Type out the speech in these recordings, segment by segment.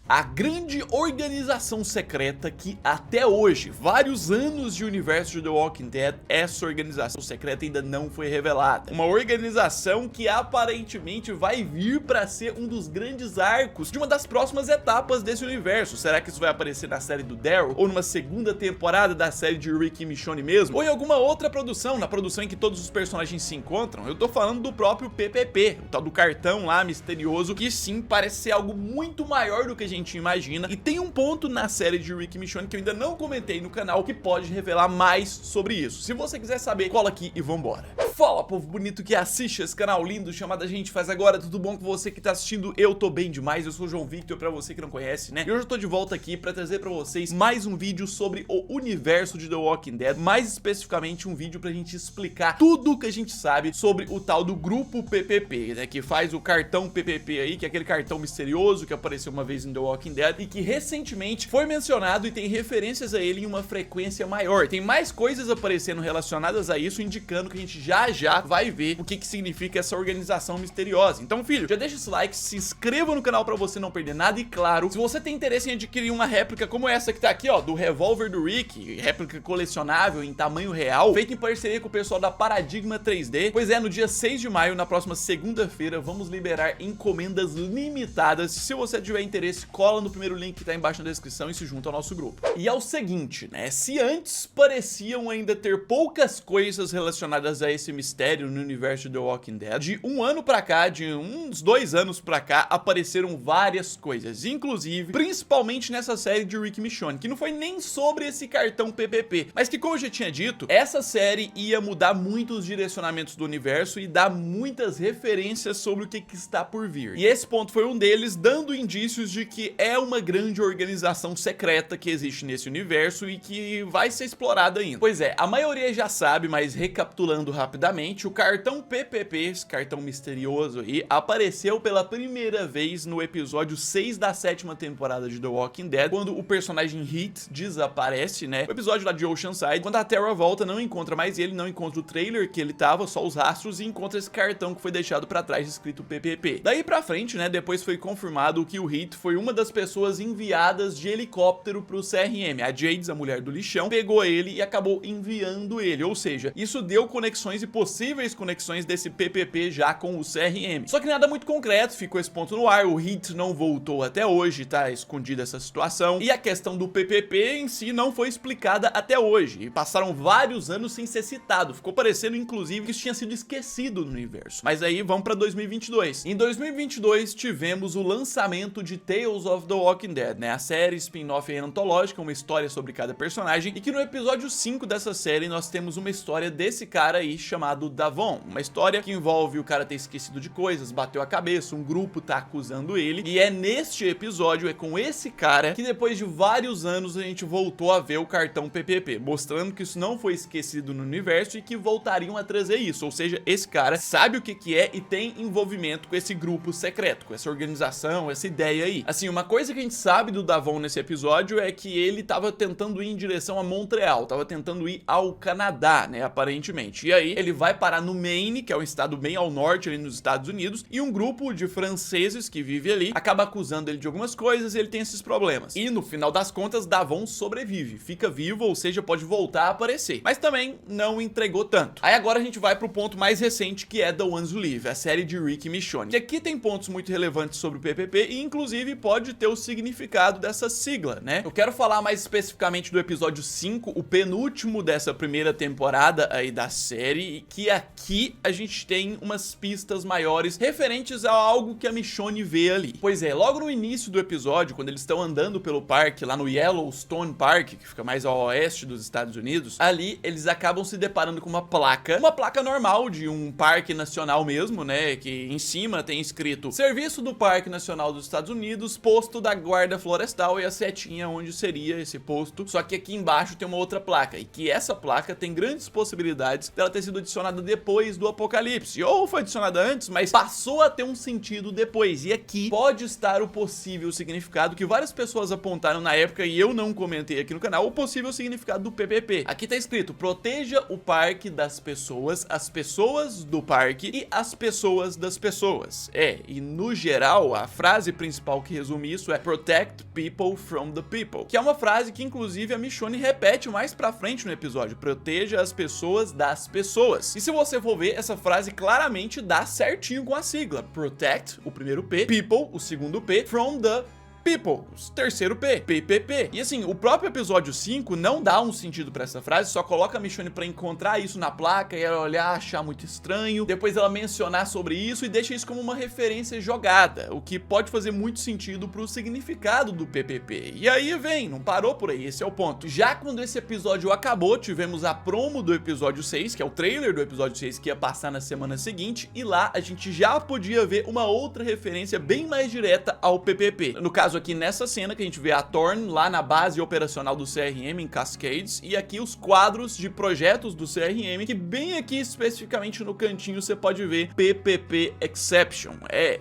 A grande organização secreta que até hoje, vários anos de universo de The Walking Dead, essa organização secreta ainda não foi revelada. Uma organização que aparentemente vai vir para ser um dos grandes arcos de uma das próximas etapas desse universo. Será que isso vai aparecer na série do Daryl? Ou numa segunda temporada da série de Rick e Michonne mesmo? Ou em alguma outra produção, na produção em que todos os personagens se encontram? Eu tô falando do próprio PPP, o tal do cartão lá misterioso, que sim, parece ser algo muito maior do que a gente imagina, e tem um ponto na série de Rick e Michonne que eu ainda não comentei no canal que pode revelar mais sobre isso. Se você quiser saber, cola aqui e vambora. Fala, povo bonito que assiste esse canal lindo chamado A Gente Faz Agora, tudo bom com você que tá assistindo? Eu tô bem demais, eu sou o João Victor, pra você que não conhece, né? E hoje eu tô de volta aqui pra trazer pra vocês mais um vídeo sobre o universo de The Walking Dead, mais especificamente um vídeo pra gente explicar tudo que a gente sabe sobre o tal do grupo PPP, né? Que faz o cartão PPP aí, que é aquele cartão misterioso que apareceu uma vez em The Walking Dead e que recentemente foi mencionado e tem referências a ele em uma frequência maior. Tem mais coisas aparecendo relacionadas a isso, indicando que a gente já vai ver o que significa essa organização misteriosa. Então, filho, já deixa esse like, se inscreva no canal pra você não perder nada e, claro, se você tem interesse em adquirir uma réplica como essa que tá aqui, ó, do revólver do Rick, réplica colecionável em tamanho real, feita em parceria com o pessoal da Paradigma 3D, pois é, no dia 6 de maio, na próxima segunda-feira, vamos liberar encomendas limitadas. Se você tiver interesse, cola no primeiro link que tá embaixo na descrição e se junta ao nosso grupo. E é o seguinte, né, se antes pareciam ainda ter poucas coisas relacionadas a esse mistério no universo de The Walking Dead, de um ano pra cá, de uns 2 anos pra cá, apareceram várias coisas, inclusive, principalmente nessa série de Rick e Michonne, que não foi nem sobre esse cartão PPP, mas que, como eu já tinha dito, essa série ia mudar muito os direcionamentos do universo e dar muitas referências sobre o que está por vir. E esse ponto foi um deles, dando indícios de que é uma grande organização secreta que existe nesse universo e que vai ser explorada ainda. Pois é, a maioria já sabe, mas recapitulando rapidamente, o cartão PPP, esse cartão misterioso aí, apareceu pela primeira vez no episódio 6 da 7ª temporada de The Walking Dead, quando o personagem Heat desaparece, né? O episódio lá de Oceanside, quando a Tara volta, não encontra mais ele, não encontra o trailer que ele tava, só os rastros, e encontra esse cartão que foi deixado pra trás escrito PPP. Daí pra frente, né, depois foi confirmado que o Heat foi uma das pessoas enviadas de helicóptero pro CRM. A Jades, a mulher do lixão, pegou ele e acabou enviando ele, ou seja, isso deu conexões e possíveis conexões desse PPP já com o CRM. Só que nada muito concreto, ficou esse ponto no ar, o Heat não voltou até hoje, tá escondida essa situação, e a questão do PPP em si não foi explicada até hoje, e passaram vários anos sem ser citado, ficou parecendo inclusive que isso tinha sido esquecido no universo. Mas aí vamos pra 2022. Em 2022 tivemos o lançamento de Tales of the Walking Dead, né, a série spin-off antológica, uma história sobre cada personagem, e que no episódio 5 dessa série nós temos uma história desse cara aí chamado Davon, uma história que envolve o cara ter esquecido de coisas, bateu a cabeça, um grupo tá acusando ele, e é neste episódio, é com esse cara que depois de vários anos a gente voltou a ver o cartão PPP, mostrando que isso não foi esquecido no universo e que voltariam a trazer isso, ou seja, esse cara sabe o que é e tem envolvimento com esse grupo secreto, com essa organização, essa ideia aí. Assim, uma coisa que a gente sabe do Davon nesse episódio é que ele tava tentando ir em direção a Montreal, tava tentando ir ao Canadá, né, aparentemente. E aí ele vai parar no Maine, que é um estado bem ao norte ali nos Estados Unidos, e um grupo de franceses que vive ali acaba acusando ele de algumas coisas e ele tem esses problemas. E no final das contas, Davon sobrevive, fica vivo, ou seja, pode voltar a aparecer. Mas também não entregou tanto. Aí agora a gente vai pro ponto mais recente, que é The Ones Who Live, a série de Rick e Michonne. Que aqui tem pontos muito relevantes sobre o PPP e inclusive pode ter o significado dessa sigla, né? Eu quero falar mais especificamente do episódio 5, o penúltimo dessa primeira temporada aí da série, e que aqui a gente tem umas pistas maiores referentes a algo que a Michonne vê ali. Pois é, logo no início do episódio, quando eles estão andando pelo parque, lá no Yellowstone Park, que fica mais ao oeste dos Estados Unidos, ali eles acabam se deparando com uma placa normal de um parque nacional mesmo, né, que em cima tem escrito Serviço do Parque Nacional dos Estados Unidos, posto da Guarda Florestal, e a setinha onde seria esse posto, só que aqui embaixo tem uma outra placa, e que essa placa tem grandes possibilidades dela ter sido adicionada depois do apocalipse, ou foi adicionada antes, mas passou a ter um sentido depois. E aqui pode estar o possível significado que várias pessoas apontaram na época e eu não comentei aqui no canal, o possível significado do PPP. Aqui tá escrito: proteja o parque das pessoas, as pessoas do parque e as pessoas das pessoas. E no geral, a frase principal que resume isso é protect people from the people, que é uma frase que inclusive a Michonne repete mais pra frente no episódio: proteja as pessoas das pessoas. E se você for ver, essa frase claramente dá certinho com a sigla protect, o primeiro P, people, o segundo P, from the people, o terceiro P, PPP. E assim, o próprio episódio 5 não dá um sentido pra essa frase, só coloca a Michonne pra encontrar isso na placa e ela olhar, achar muito estranho, depois ela mencionar sobre isso e deixa isso como uma referência jogada, o que pode fazer muito sentido pro significado do PPP. E aí vem, não parou por aí, esse é o ponto. Já quando esse episódio acabou, tivemos a promo do episódio 6, que é o trailer do episódio 6 que ia passar na semana seguinte, e lá a gente já podia ver uma outra referência bem mais direta ao PPP. No caso aqui nessa cena que a gente vê a Thorne lá na base operacional do CRM em Cascades, e aqui os quadros de projetos do CRM, que bem aqui especificamente no cantinho você pode ver PPP Exception.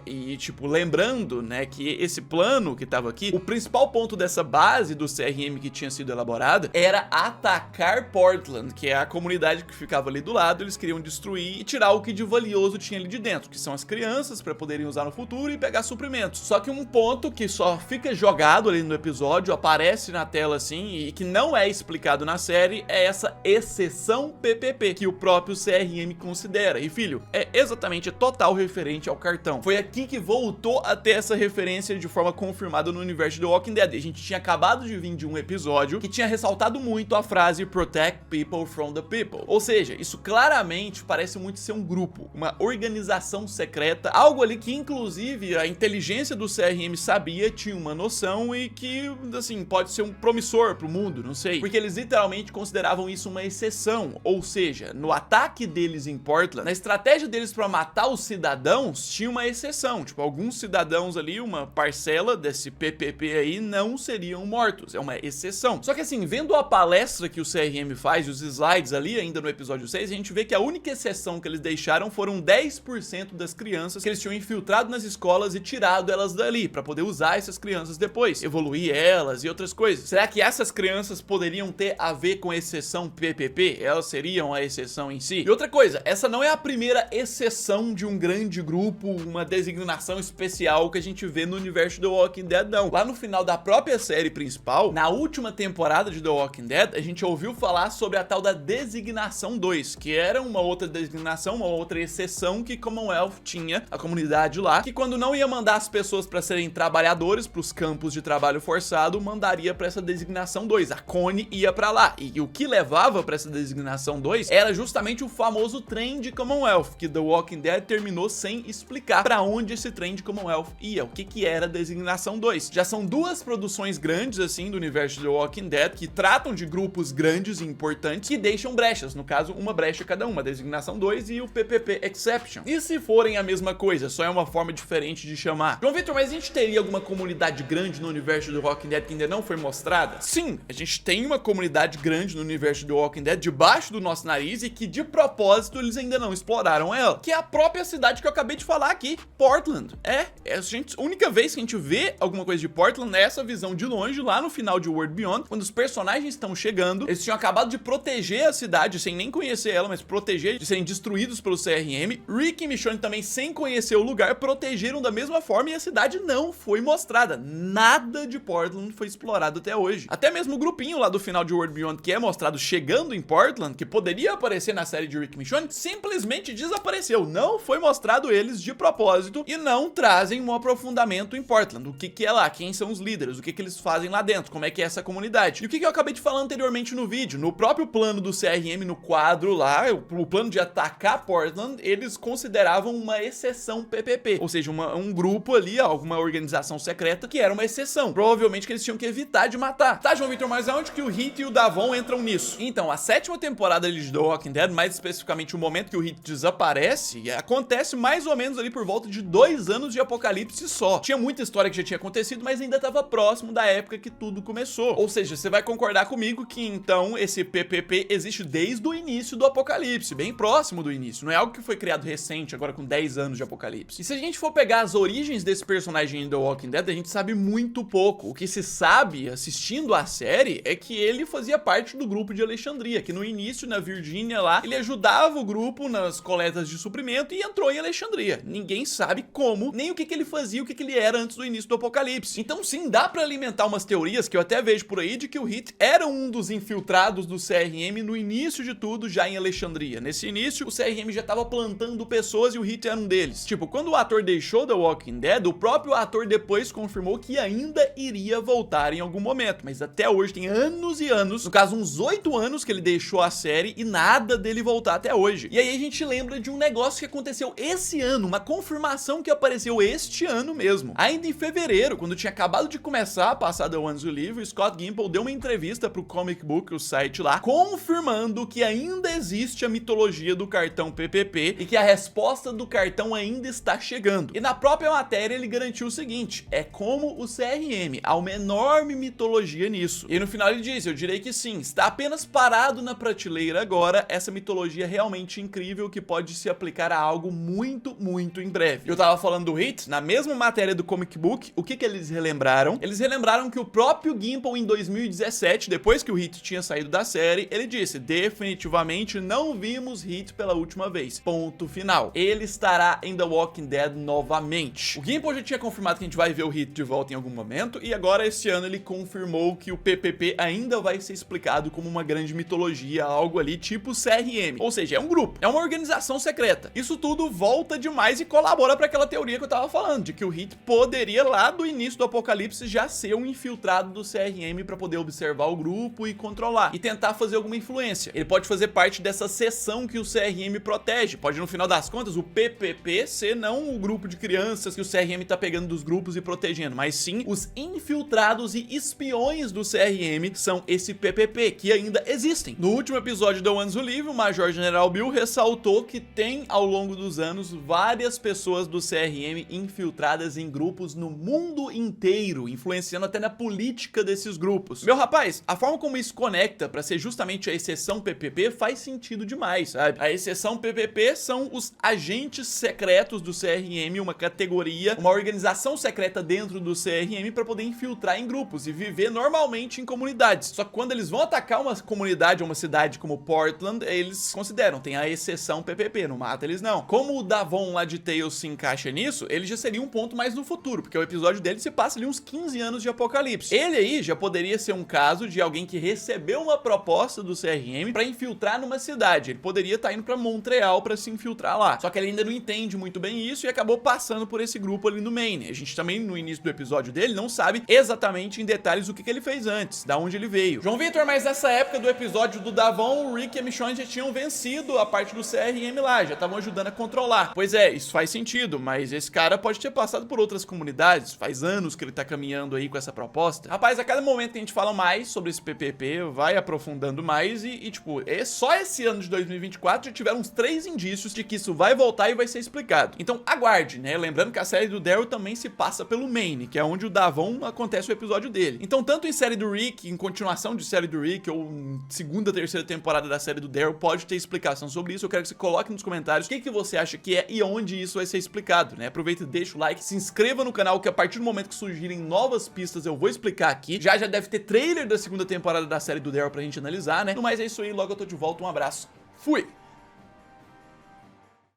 E tipo, lembrando, né, que esse plano que tava aqui, o principal ponto dessa base do CRM que tinha sido elaborada era atacar Portland, que é a comunidade que ficava ali do lado. Eles queriam destruir e tirar o que de valioso tinha ali de dentro, que são as crianças, para poderem usar no futuro e pegar suprimentos. Só que um ponto que só fica jogado ali no episódio, aparece na tela assim, e que não é explicado na série, é essa exceção PPP, que o próprio CRM considera. E filho, é exatamente total referente ao cartão. Foi aqui que voltou a ter essa referência de forma confirmada no universo do Walking Dead. A gente tinha acabado de vir de um episódio que tinha ressaltado muito a frase protect people from the people. Ou seja, isso claramente parece muito ser um grupo, uma organização secreta, algo ali que inclusive a inteligência do CRM sabia, tinha uma noção e que, assim, pode ser um promissor pro mundo, não sei. Porque eles literalmente consideravam isso uma exceção. Ou seja, no ataque deles em Portland, na estratégia deles pra matar os cidadãos, tinha uma exceção. Tipo, alguns cidadãos ali, uma parcela desse PPP aí, não seriam mortos. É uma exceção. Só que assim, vendo a palestra que o CRM faz, os slides ali ainda no episódio 6, a gente vê que a única exceção que eles deixaram foram 10% das crianças que eles tinham infiltrado nas escolas e tirado elas dali, pra poder usar essas crianças depois, evoluir elas e outras coisas. Será que essas crianças poderiam ter a ver com a exceção PPP? Elas seriam a exceção em si? E outra coisa, essa não é a primeira exceção de um grande grupo, uma designação especial que a gente vê no universo The Walking Dead, não. Lá no final da própria série principal, na última temporada de The Walking Dead, a gente ouviu falar sobre a tal da Designação 2, que era uma outra designação, uma outra exceção que Commonwealth tinha, a comunidade lá, que quando não ia mandar as pessoas para serem trabalhadores pros campos de trabalho forçado, mandaria para essa designação 2. A Connie ia para lá. E o que levava para essa designação 2 era justamente o famoso trem de Commonwealth, que The Walking Dead terminou sem explicar para onde esse trem de Commonwealth ia, o que era a designação 2. Já são duas produções grandes assim do universo de The Walking Dead que tratam de grupos grandes e importantes que deixam brechas, no caso uma brecha cada uma, a designação 2 e o PPP Exception. E se forem a mesma coisa, só é uma forma diferente de chamar. João Vitor, mas a gente teria alguma comunidade grande no universo do Walking Dead que ainda não foi mostrada? Sim, a gente tem uma comunidade grande no universo do Walking Dead debaixo do nosso nariz e que de propósito eles ainda não exploraram ela, que é a própria cidade que eu acabei de falar aqui, Portland. A única vez que a gente vê alguma coisa de Portland é essa visão de longe lá no final de World Beyond, quando os personagens estão chegando. Eles tinham acabado de proteger a cidade sem nem conhecer ela, mas proteger de serem destruídos pelo CRM. Rick e Michonne também, sem conhecer o lugar, protegeram da mesma forma e a cidade não foi mostrada. Nada de Portland foi explorado até hoje. Até mesmo o grupinho lá do final de World Beyond que é mostrado chegando em Portland, que poderia aparecer na série de Rick e Michonne, simplesmente desapareceu. Não foi mostrado eles de propósito e não trazem um aprofundamento em Portland. O que é lá? Quem são os líderes? O que eles fazem lá dentro? Como é que é essa comunidade? E o que eu acabei de falar anteriormente no vídeo? No próprio plano do CRM, no quadro lá, o plano de atacar Portland, eles consideravam uma exceção PPP. Ou seja, um grupo ali, alguma organização secreta secreta, que era uma exceção. Provavelmente que eles tinham que evitar de matar. Tá, João Vitor, mas aonde que o Hit e o Davon entram nisso? Então, a 7ª temporada de The Walking Dead, mais especificamente o momento que o Hit desaparece, acontece mais ou menos ali por volta de 2 anos de apocalipse só. Tinha muita história que já tinha acontecido, mas ainda estava próximo da época que tudo começou. Ou seja, você vai concordar comigo que então esse PPP existe desde o início do apocalipse, bem próximo do início. Não é algo que foi criado recente, agora com 10 anos de apocalipse. E se a gente for pegar as origens desse personagem em The Walking Dead, a gente sabe muito pouco. O que se sabe, assistindo a série, é que ele fazia parte do grupo de Alexandria, que no início, na Virgínia lá, ele ajudava o grupo nas coletas de suprimento e entrou em Alexandria. Ninguém sabe como, nem o que ele fazia, o que ele era antes do início do apocalipse. Então sim, dá pra alimentar umas teorias que eu até vejo por aí de que o Hit era um dos infiltrados do CRM no início de tudo, já em Alexandria. Nesse início, o CRM já tava plantando pessoas e o Hit era um deles. Tipo, quando o ator deixou The Walking Dead, o próprio ator depois confirmou que ainda iria voltar em algum momento, mas até hoje tem anos e anos, no caso uns 8 anos que ele deixou a série e nada dele voltar até hoje. E aí a gente lembra de um negócio que aconteceu esse ano, uma confirmação que apareceu este ano mesmo. Ainda em fevereiro, quando tinha acabado de começar a passar The Ones Who Live, o Scott Gimple deu uma entrevista pro Comic Book, o site lá, confirmando que ainda existe a mitologia do cartão PPP e que a resposta do cartão ainda está chegando. E na própria matéria ele garantiu o seguinte: é como o CRM, há uma enorme mitologia nisso. E no final ele diz: eu direi que sim, está apenas parado na prateleira agora essa mitologia realmente incrível que pode se aplicar a algo muito, muito em breve. Eu tava falando do Hit, na mesma matéria do Comic Book, o que eles relembraram? Eles relembraram que o próprio Gimple em 2017, depois que o Hit tinha saído da série, ele disse: definitivamente não vimos Hit pela última vez. Ponto final. Ele estará em The Walking Dead novamente. O Gimple já tinha confirmado que a gente vai ver o Hit de volta em algum momento, e agora esse ano ele confirmou que o PPP ainda vai ser explicado como uma grande mitologia, algo ali tipo CRM. Ou seja, é um grupo, é uma organização secreta. Isso tudo volta demais e colabora para aquela teoria que eu tava falando, de que o Hit poderia lá do início do apocalipse já ser um infiltrado do CRM para poder observar o grupo e controlar, e tentar fazer alguma influência. Ele pode fazer parte dessa seção que o CRM protege. Pode, no final das contas, o PPP ser não o grupo de crianças que o CRM tá pegando dos grupos e protegendo, mas sim os infiltrados e espiões do CRM são esse PPP, que ainda existem. No último episódio de The Ones Who Live, o Major General Bill ressaltou que tem, ao longo dos anos, várias pessoas do CRM infiltradas em grupos no mundo inteiro, influenciando até na política desses grupos. Meu rapaz, a forma como isso conecta pra ser justamente a exceção PPP faz sentido demais, sabe? A exceção PPP são os agentes secretos do CRM, uma categoria, uma organização secreta dentro do CRM pra poder infiltrar em grupos e viver normalmente em comunidades. Só que quando eles vão atacar uma comunidade ou uma cidade como Portland, eles consideram, tem a exceção PPP, não mata eles não. Como o Davon lá de Tales se encaixa nisso, ele já seria um ponto mais no futuro, porque o episódio dele se passa ali uns 15 anos de apocalipse. Ele aí já poderia ser um caso de alguém que recebeu uma proposta do CRM pra infiltrar numa cidade. Ele poderia estar indo pra Montreal pra se infiltrar lá. Só que ele ainda não entende muito bem isso e acabou passando por esse grupo ali no Maine. A gente também, no início do episódio dele, não sabe exatamente em detalhes o que ele fez antes, da onde ele veio. João Vitor, mas nessa época do episódio do Davon, o Rick e a Michonne já tinham vencido a parte do CRM lá, já estavam ajudando a controlar. Pois é, isso faz sentido, mas esse cara pode ter passado por outras comunidades, faz anos que ele tá caminhando aí com essa proposta. Rapaz, a cada momento que a gente fala mais sobre esse PPP, vai aprofundando mais e tipo, só esse ano de 2024 já tiveram uns 3 indícios de que isso vai voltar e vai ser explicado. Então aguarde, né? Lembrando que a série do Daryl também se passa pelo Maine, que é onde o Davon acontece o episódio dele. Então tanto em série do Rick, em continuação de série do Rick, ou em segunda, terceira temporada da série do Daryl, pode ter explicação sobre isso. Eu quero que você coloque nos comentários o que você acha que é e onde isso vai ser explicado, né? Aproveita e deixa o like, se inscreva no canal, que a partir do momento que surgirem novas pistas eu vou explicar aqui. Já deve ter trailer da segunda temporada da série do Daryl pra gente analisar, né? No mais é isso aí, logo eu tô de volta, um abraço, fui!